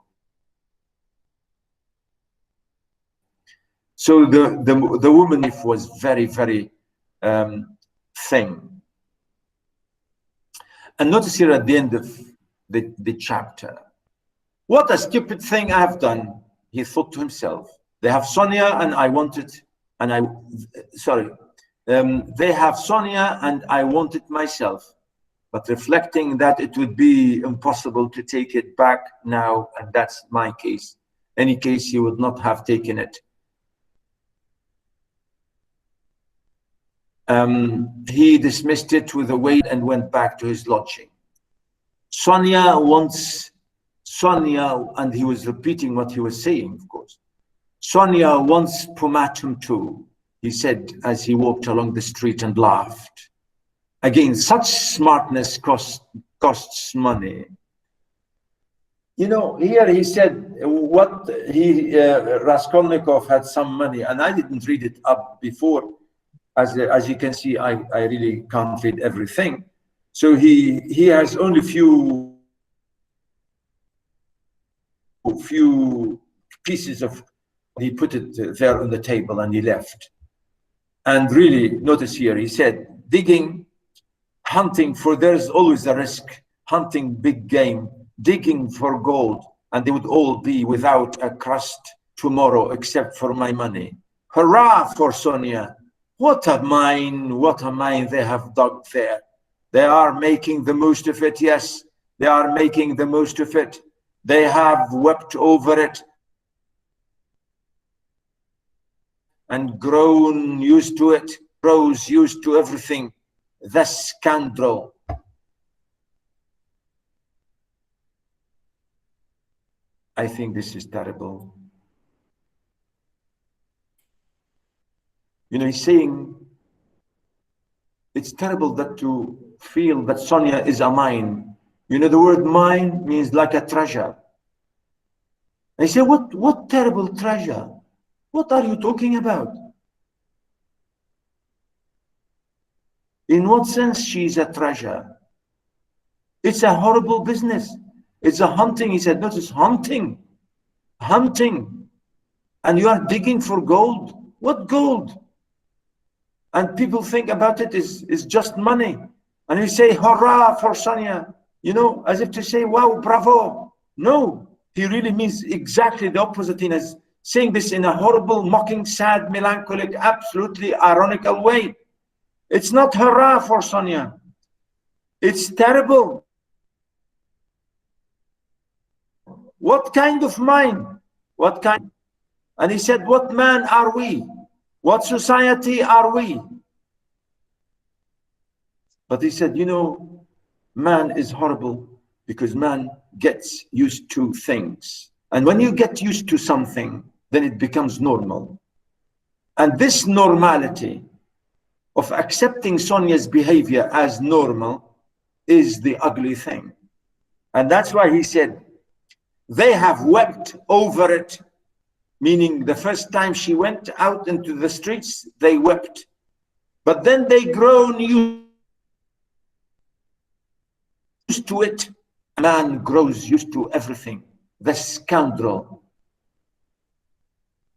So the woman was very, very thin. And notice here at the end of the chapter, what a stupid thing I have done, he thought to himself. They have Sonia and I want it, and they have Sonia and I want it myself. But reflecting that it would be impossible to take it back now, and that's my case. Any case, he would not have taken it. He dismissed it with a weight and went back to his lodging. Sonia wants Sonia, and he was repeating what he was saying, of course. Sonia wants pomatum too, he said as he walked along the street and laughed. Again, such smartness costs money. You know, here he said what Raskolnikov had some money, and I didn't read it up before. As you can see, I really can't read everything. So he has only few pieces of, he put it there on the table and he left. And really, notice here, he said, digging, hunting, for there's always a risk, hunting big game, digging for gold, and they would all be without a crust tomorrow except for my money. Hurrah for Sonia. What a mine they have dug there. They are making the most of it. Yes, they are making the most of it. They have wept over it and grown used to it, grows used to everything. The scandal. I think this is terrible. You know, he's saying it's terrible that to feel that Sonia is a mine. You know, the word mine means like a treasure. I say, what terrible treasure? What are you talking about? In what sense she's a treasure? It's a horrible business. It's a hunting. He said, notice, hunting. And you are digging for gold. What gold? And people think about it is just money. And we say, hurrah for Sonia, you know, as if to say, wow, bravo. No, he really means exactly the opposite. He is saying this in a horrible, mocking, sad, melancholic, absolutely ironical way. It's not hurrah for Sonia. It's terrible. What kind of mind? What kind? And he said, what man are we? What society are we? But he said, you know, man is horrible because man gets used to things. And when you get used to something, then it becomes normal. And this normality of accepting Sonia's behavior as normal is the ugly thing. And that's why he said, they have wept over it. Meaning the first time she went out into the streets, they wept. But then they grown used to it, a man grows used to everything. The scoundrel.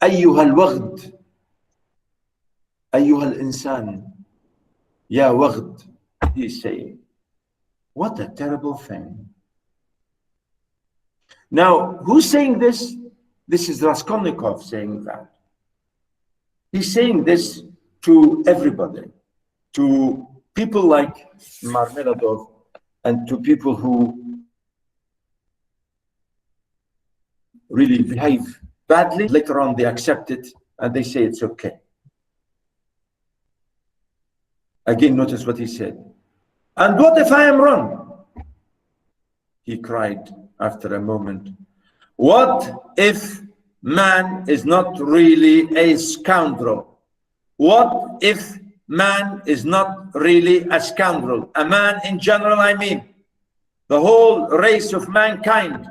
أيها الوغد أيها الإنسان يا وغد. He's saying, what a terrible thing. Now, who's saying this? This is Raskolnikov saying that. He's saying this to everybody, to people like Marmeladov, and to people who really behave badly. Later on, they accept it and they say it's okay. Again, notice what he said. And what if I am wrong? He cried after a moment. What if man is not really a scoundrel? What if man is not really a scoundrel? A man in general, I mean, the whole race of mankind.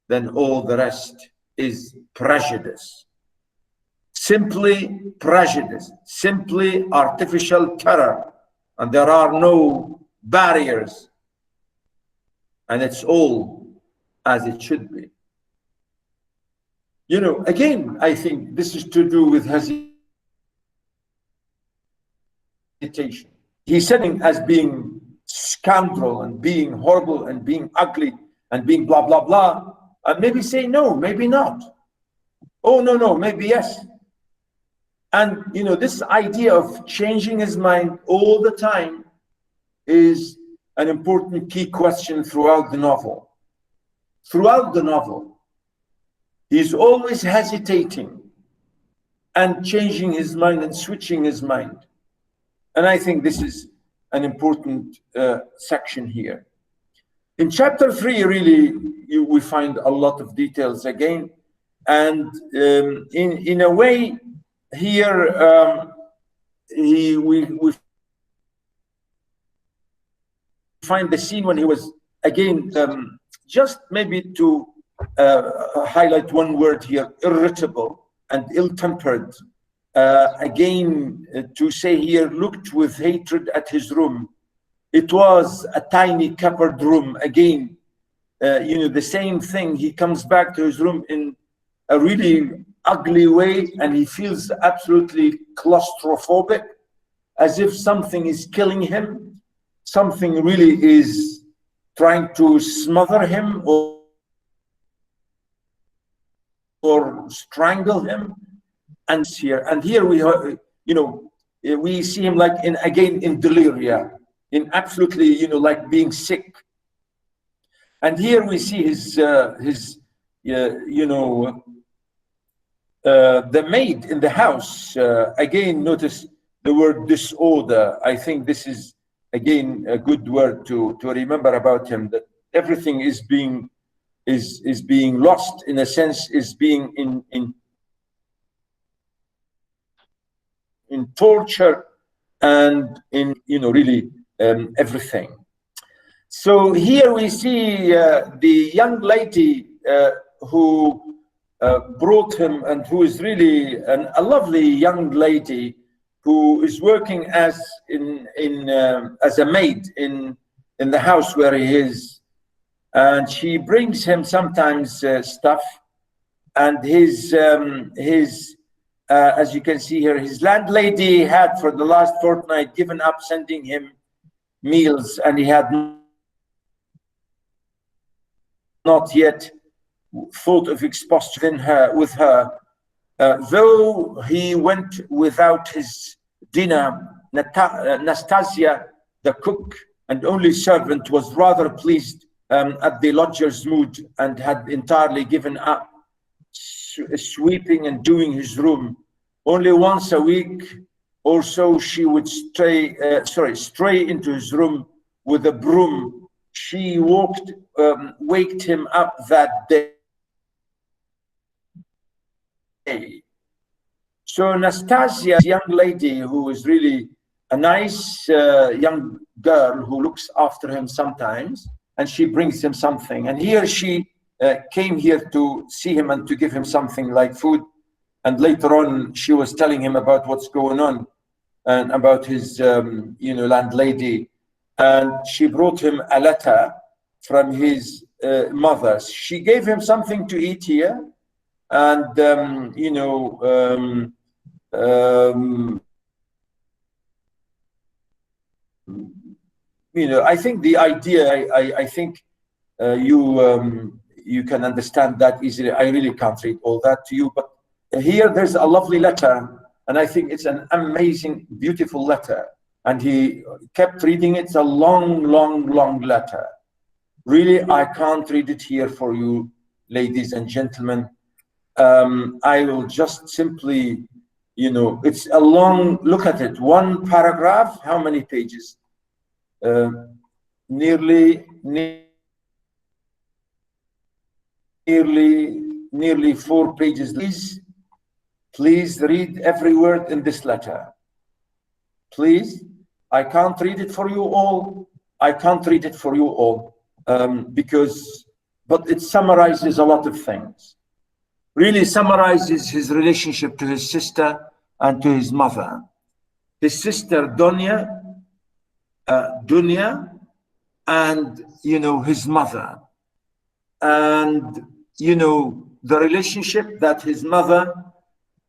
Then all the rest is prejudice. Simply prejudice, simply artificial terror. And there are no barriers. And it's all as it should be. You know, again, I think this is to do with hesitation. He's saying as being scoundrel and being horrible and being ugly and being blah, blah, blah. And maybe say no, maybe not. Oh, no, maybe yes. And, you know, this idea of changing his mind all the time is an important key question throughout the novel. Throughout the novel, he's always hesitating and changing his mind and switching his mind. And I think this is an important section here. In chapter 3, really, we find a lot of details again. And in a way, here we find the scene when he was, again, just maybe to highlight one word here, irritable and ill-tempered. Again, to say here, looked with hatred at his room. It was a tiny cupboard room. Again, you know, the same thing. He comes back to his room in a really ugly way, and he feels absolutely claustrophobic, as if something is killing him. Something really is trying to smother him or strangle him. And here we are, you know, we see him like in delirium, in absolutely, you know, like being sick. And here we see his you know, the maid in the house. Again, notice the word disorder. I think this is, again, a good word to remember about him, that everything is being lost, in a sense, is being in torture and in, you know, really everything. So here we see the young lady who brought him, and who is really a lovely young lady who is working as a maid in the house where he is, and she brings him sometimes stuff, and his as you can see here, his landlady had for the last fortnight given up sending him meals, and he had not yet thought of expostulating with her. Though he went without his dinner, Nastasia, the cook and only servant, was rather pleased at the lodger's mood, and had entirely given up sweeping and doing his room. Only once a week or so she would stray into his room with a broom. She waked him up that day. So Nastasia, young lady who is really a nice young girl who looks after him sometimes, and she brings him something. And here she came here to see him and to give him something like food. And later on, she was telling him about what's going on and about his, you know, landlady. and she brought him a letter from his mother. She gave him something to eat here, and I think the idea, I think you can understand that easily. I really can't read all that to you, but here there's a lovely letter, and I think it's an amazing, beautiful letter. And he kept reading it. It's a long, long, long letter. Really, I can't read it here for you, ladies and gentlemen. I will just simply, it's a long, look at it, one paragraph, how many pages? Nearly 4 pages. Please read every word in this letter. Please, I can't read it for you all. But it summarizes a lot of things. Really summarizes his relationship to his sister and to his mother. His sister Dunya, and his mother, and the relationship that his mother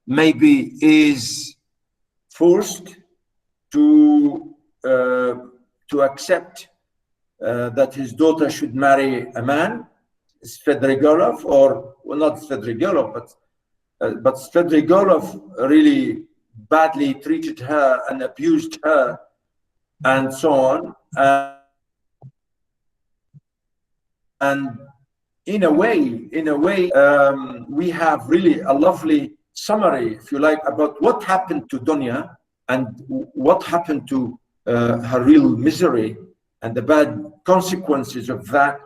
maybe is forced to accept that his daughter should marry a man, Svidrigailov, or well, not Svidrigailov, but Svidrigailov really badly treated her and abused her, and so on. And in a way, we have really a lovely summary, if you like, about what happened to Dunya and what happened to her real misery and the bad consequences of that,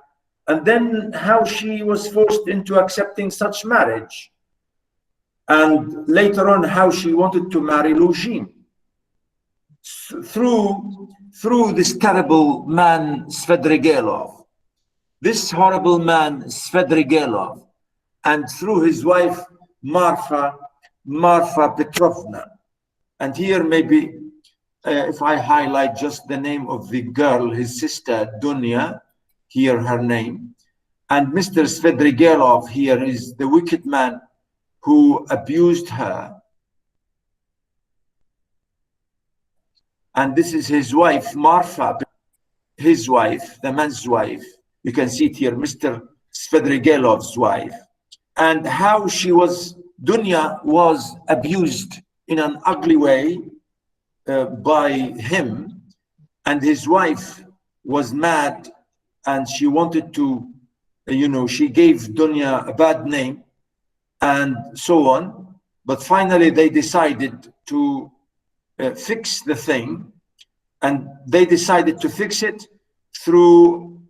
and then how she was forced into accepting such marriage, and later on how she wanted to marry Luzhin through this terrible man Svidrigailov, this horrible man Svidrigailov, and through his wife Marfa Petrovna. And here maybe if I highlight just the name of the girl, his sister Dunya, here her name, and Mr. Svidrigailov here is the wicked man who abused her. And this is his wife, Marfa, his wife, the man's wife. You can see it here, Mr. Svidrigailov's wife. And how Dunya was abused in an ugly way by him. And his wife was mad, and she wanted to, she gave Dunya a bad name and so on. But finally they decided to fix the thing, and they decided to fix it through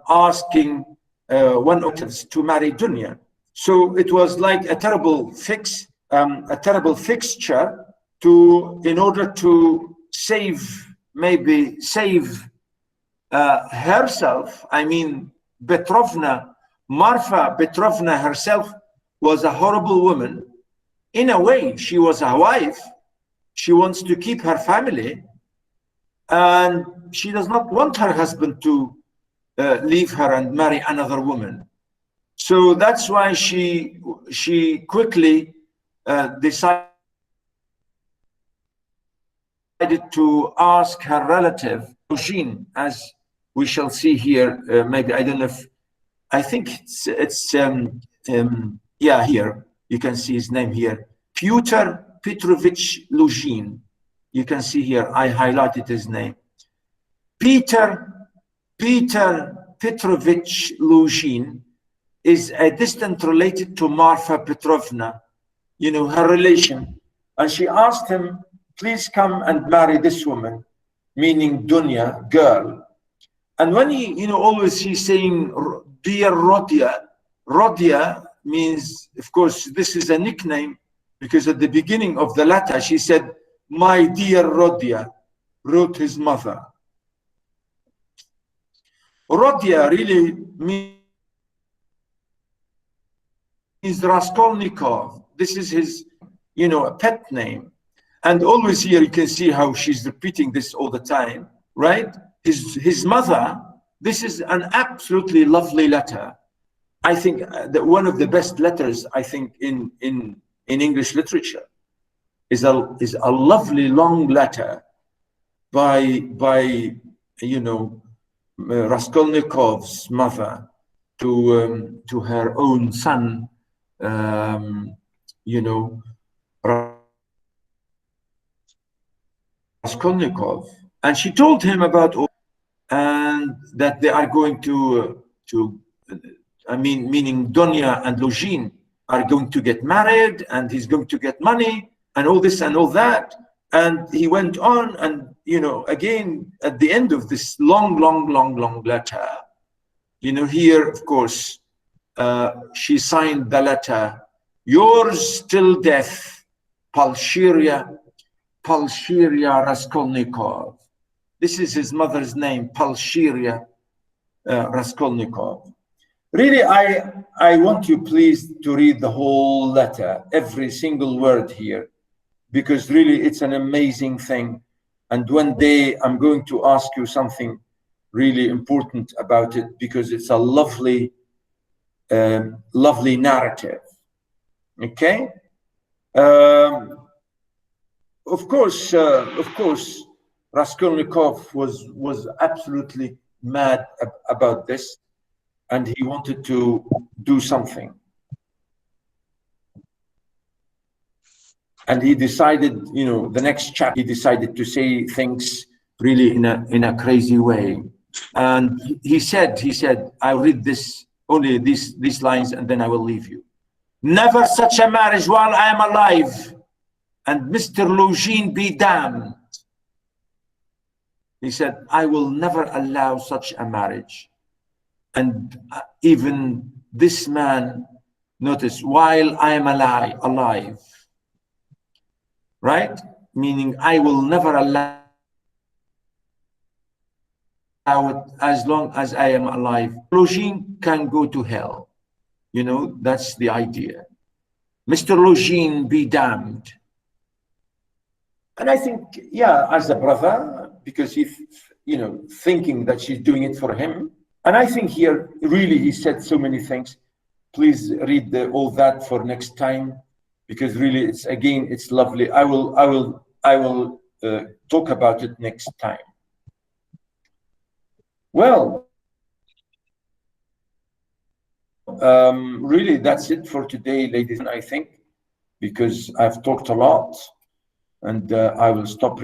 asking one of us to marry Dunya. So it was like a terrible fixture in order to save herself. I mean, Marfa Petrovna herself was a horrible woman. In a way, she was a wife. She wants to keep her family, and she does not want her husband to leave her and marry another woman. So that's why she quickly decided to ask her relative, Luzhin, as we shall see here. Maybe, I don't know if, I think it's yeah, here. You can see his name here, Pyotr Petrovich Luzhin. You can see here, I highlighted his name. Peter Petrovich Luzhin is a distant related to Marfa Petrovna, her relation. And she asked him, please come and marry this woman, meaning Dunya, girl. And when he, always he's saying, dear Rodia. Rodia means, of course, this is a nickname, because at the beginning of the letter, she said, my dear Rodia, wrote his mother. Rodia really means Raskolnikov. This is his, a pet name. And always here you can see how she's repeating this all the time, right? His mother, this is an absolutely lovely letter. I think that one of the best letters, I think, in English literature is a lovely long letter by you know, Raskolnikov's mother to her own son, you know, Raskolnikov, and she told him about and that they are going to I mean, meaning Donya and Luzhin are going to get married, and he's going to get money and all this and all that. And he went on, and you know, again at the end of this long letter, you know, here of course she signed the letter, "Yours till death, Pulcheria Raskolnikov." This is his mother's name, Pulcheria Raskolnikov. Really, I want you please to read the whole letter, every single word here, because really it's an amazing thing. And one day I'm going to ask you something really important about it, because it's a lovely, lovely narrative. Okay. Of course, Raskolnikov was absolutely mad about this, and he wanted to do something. And he decided, you know, the next chapter, he decided to say things really in a crazy way. And he said, "I'll read this, only these lines, and then I will leave you. Never such a marriage while I am alive, and Mr. Luzhin be damned." He said, "I will never allow such a marriage. And even this man, notice, while I am alive, right? Meaning I will never allow it as long as I am alive. Luzhin can go to hell. You know, that's the idea. Mr. Luzhin be damned." And I think, yeah, as a brother, because he's, you know, thinking that she's doing it for him. And I think here, really, he said so many things. Please read all that for next time, because really, it's, again, it's lovely. I will talk about it next time. Well, really, that's it for today, ladies, I think, because I've talked a lot, and I will stop.